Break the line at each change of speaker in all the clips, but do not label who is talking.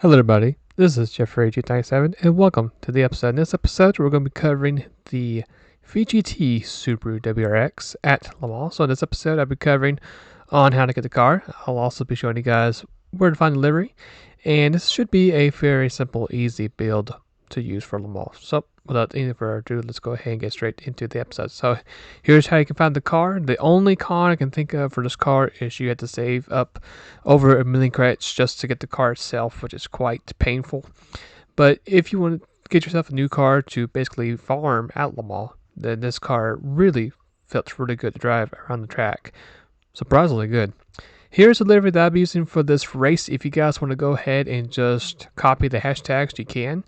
Hello everybody, this is Livery GT7 and welcome to the episode. In this episode we're going to be covering the VGT Subaru WRX at Le Mans. So in this episode I'll be covering on how to get the car. I'll also be showing you guys where to find the livery, and this should be a very simple, easy build to use for Le Mans. So without any further ado, let's go ahead and get straight into the episode. So here's how you can find the car. The only con I can think of for this car is you have to save up over 1 million credits just to get the car itself, which is quite painful. But if you want to get yourself a new car to basically farm at Le Mans, then this car really felt really good to drive around the track. Surprisingly good. Here's the livery that I'll be using for this race. If you guys want to go ahead and just copy the hashtags, you can.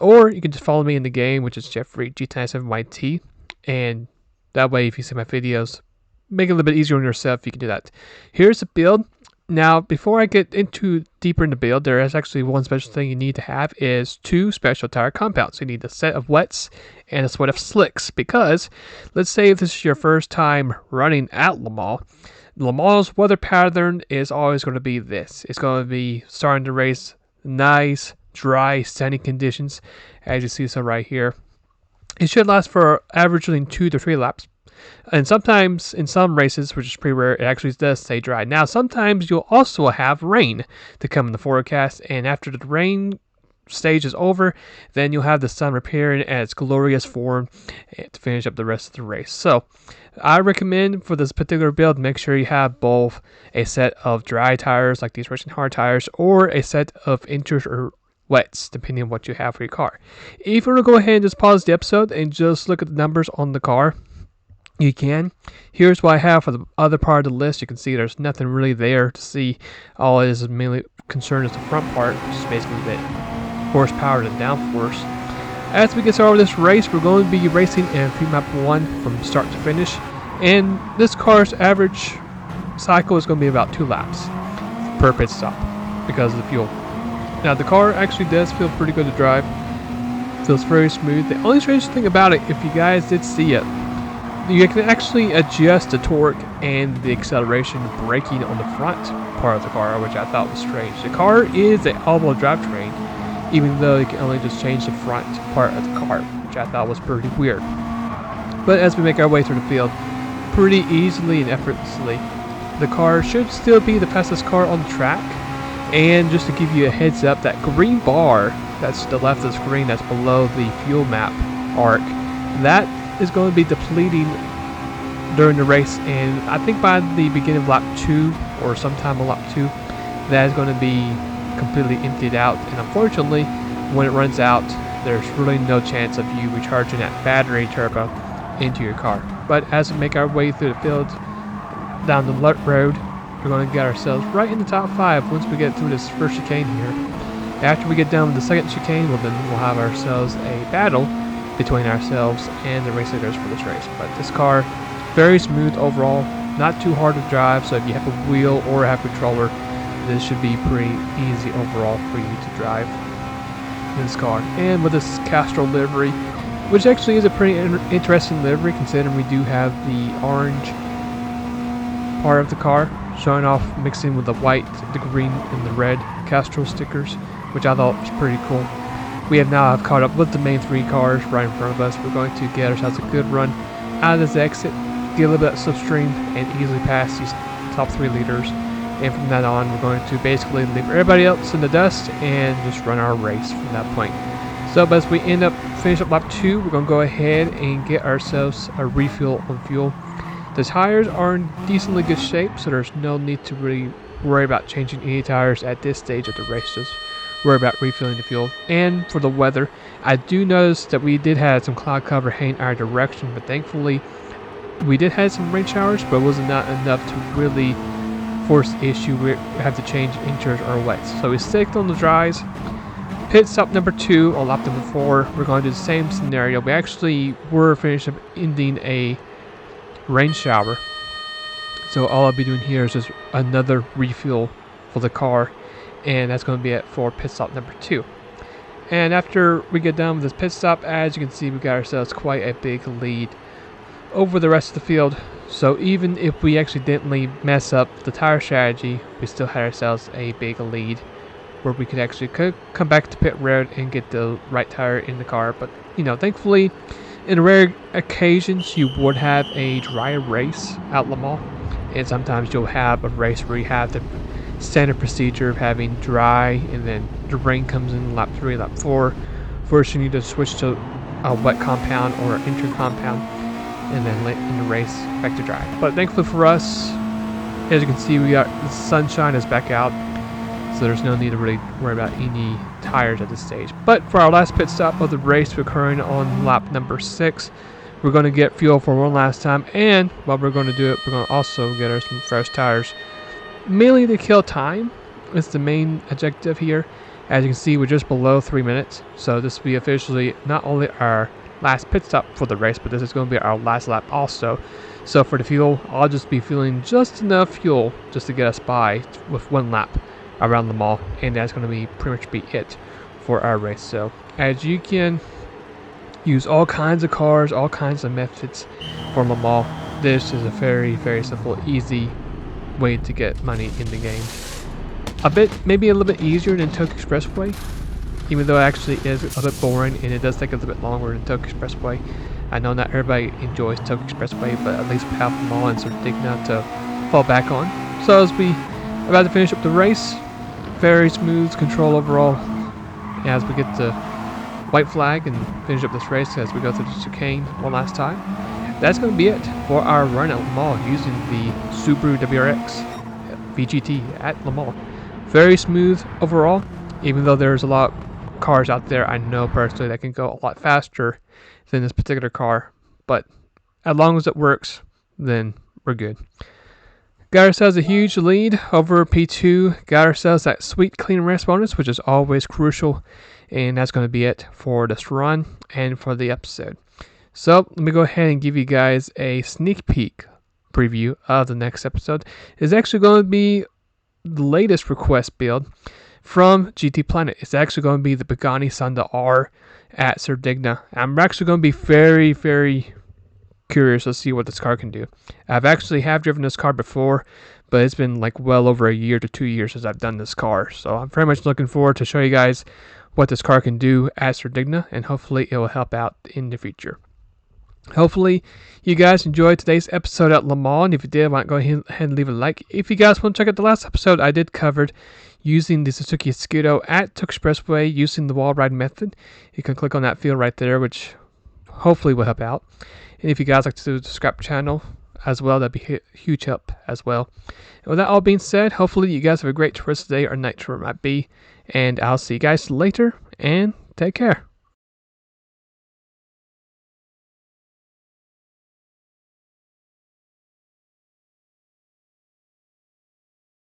Or you can just follow me in the game, which is Livery GT7YT. And that way, if you see my videos, make it a little bit easier on yourself, you can do that. Here's the build. Now, before I get into deeper in the build, there is actually one special thing you need to have is 2 special tire compounds. You need a set of wets and a set of slicks, because let's say if this is your first time running at Le Mans, Le Mans' weather pattern is always going to be this. It's going to be starting the race nice, dry, sunny conditions, as you see so right here. It should last for averaging 2 to 3 laps. And sometimes in some races, which is pretty rare, it actually does stay dry. Now, sometimes you'll also have rain to come in the forecast, and after the rain stage is over, then you'll have the sun appearing at its glorious form to finish up the rest of the race. So I recommend for this particular build, make sure you have both a set of dry tires like these racing hard tires, or a set of inters or wets, depending on what you have for your car. If you want to go ahead and just pause the episode and just look at the numbers on the car, you can. Here's what I have for the other part of the list. You can see there's nothing really there to see. All it is mainly concerned is the front part, which is basically the horsepower and downforce. As we get started with this race, we're going to be racing in pre-map 1 from start to finish, and this car's average cycle is going to be about 2 laps per pit stop because of the fuel. Now, the car actually does feel pretty good to drive. Feels very smooth. The only strange thing about it, if you guys did see it, you can actually adjust the torque and the acceleration braking on the front part of the car, which I thought was strange. The car is an all-wheel drivetrain, even though you can only just change the front part of the car, which I thought was pretty weird. But as we make our way through the field, pretty easily and effortlessly, the car should still be the fastest car on the track. And just to give you a heads up, that green bar that's to the left of the screen, that's below the fuel map arc, that is going to be depleting during the race, and I think by the beginning of lap 2 or sometime on lap 2, that is going to be completely emptied out. And unfortunately, when it runs out, there's really no chance of you recharging that battery turbo into your car. But as we make our way through the field down the road, we're going to get ourselves right in the top 5 once we get through this first chicane here. After we get down with the second chicane, well, then we'll have ourselves a battle between ourselves and the race leaders for this race. But this car, very smooth overall, not too hard to drive, so if you have a wheel or have a controller, this should be pretty easy overall for you to drive this car. And with this Castrol livery, which actually is a pretty interesting livery, considering we do have the orange part of the car showing off, mixing with the white, the green, and the red Castrol stickers, which I thought was pretty cool. We have caught up with the main 3 cars right in front of us. We're going to get ourselves a good run out of this exit, get a little bit of slipstream, and easily pass these top 3 leaders. And from that on, we're going to basically leave everybody else in the dust and just run our race from that point. So as we end up finishing up lap 2, we're going to go ahead and get ourselves a refuel on fuel. The tires are in decently good shape, so there's no need to really worry about changing any tires at this stage of the race. Just worry about refilling the fuel. And for the weather, I do notice that we did have some cloud cover heading our direction, but thankfully we did have some rain showers, but it was not enough to really force the issue. We have to change inters or wets. So we sticked on the dries. Pit stop number 2 on lap number 4. We're going to do the same scenario. We actually were finishing up ending a rain shower, so all I'll be doing here is just another refuel for the car, and that's going to be it for pit stop number 2. And after we get done with this pit stop, as you can see, we got ourselves quite a big lead over the rest of the field. So even if we accidentally mess up the tire strategy, we still had ourselves a big lead where we could actually come back to pit road and get the right tire in the car. But you know, thankfully, in rare occasions, you would have a dry race at Le Mans, and sometimes you'll have a race where you have the standard procedure of having dry, and then the rain comes in lap 3, lap 4. First, you need to switch to a wet compound or an inter compound, and then late in the race back to dry. But thankfully for us, as you can see, we got the sunshine is back out, so there's no need to really worry about any tires at this stage. But for our last pit stop of the race, we're occurring on lap number 6. We're going to get fuel for one last time, and while we're going to do it, we're going to also get us some fresh tires, mainly to kill time. It's the main objective here. As you can see, we're just below 3 minutes, so this will be officially not only our last pit stop for the race, but this is going to be our last lap also. So for the fuel, I'll just be fueling just enough fuel just to get us by with 1 lap around Le Mans, and that's going to be pretty much be it for our race. So as you can use all kinds of cars, all kinds of methods for Le Mans, this is a very, very simple, easy way to get money in the game. Maybe a little bit easier than Tokyo Expressway, even though it actually is a bit boring and it does take a little bit longer than Tokyo Expressway. I know not everybody enjoys Tokyo Expressway, but at least we have them all and sort of Digna to fall back on. So as we about to finish up the race, very smooth control overall as we get the white flag and finish up this race as we go through the chicane one last time. That's going to be it for our run at Le Mans using the Subaru WRX VGT at Le Mans. Very smooth overall, even though there's a lot of cars out there I know personally that can go a lot faster than this particular car, but as long as it works, then we're good. Got ourselves a huge lead over P2, got ourselves that sweet clean race bonus, which is always crucial, and that's going to be it for this run and for the episode. So let me go ahead and give you guys a sneak peek preview of the next episode. It's actually going to be the latest request build from GT Planet. It's actually going to be the Pagani Sonda R at Cerdigna. I'm actually going to be very, very curious to see what this car can do. I've actually driven this car before, but it's been like well over a year to 2 years since I've done this car. So I'm very much looking forward to show you guys what this car can do at Cerdigna, and hopefully it will help out in the future. Hopefully you guys enjoyed today's episode at Le Mans, and if you did, why not go ahead and leave a like. If you guys want to check out the last episode, I did covered using the Suzuki Escudo at Tokyo Expressway using the wall ride method. You can click on that field right there, which hopefully will help out. And if you guys like to subscribe to the channel as well, that'd be a huge help as well. And with that all being said, hopefully you guys have a great rest of the day or night, wherever it might be, and I'll see you guys later, and take care.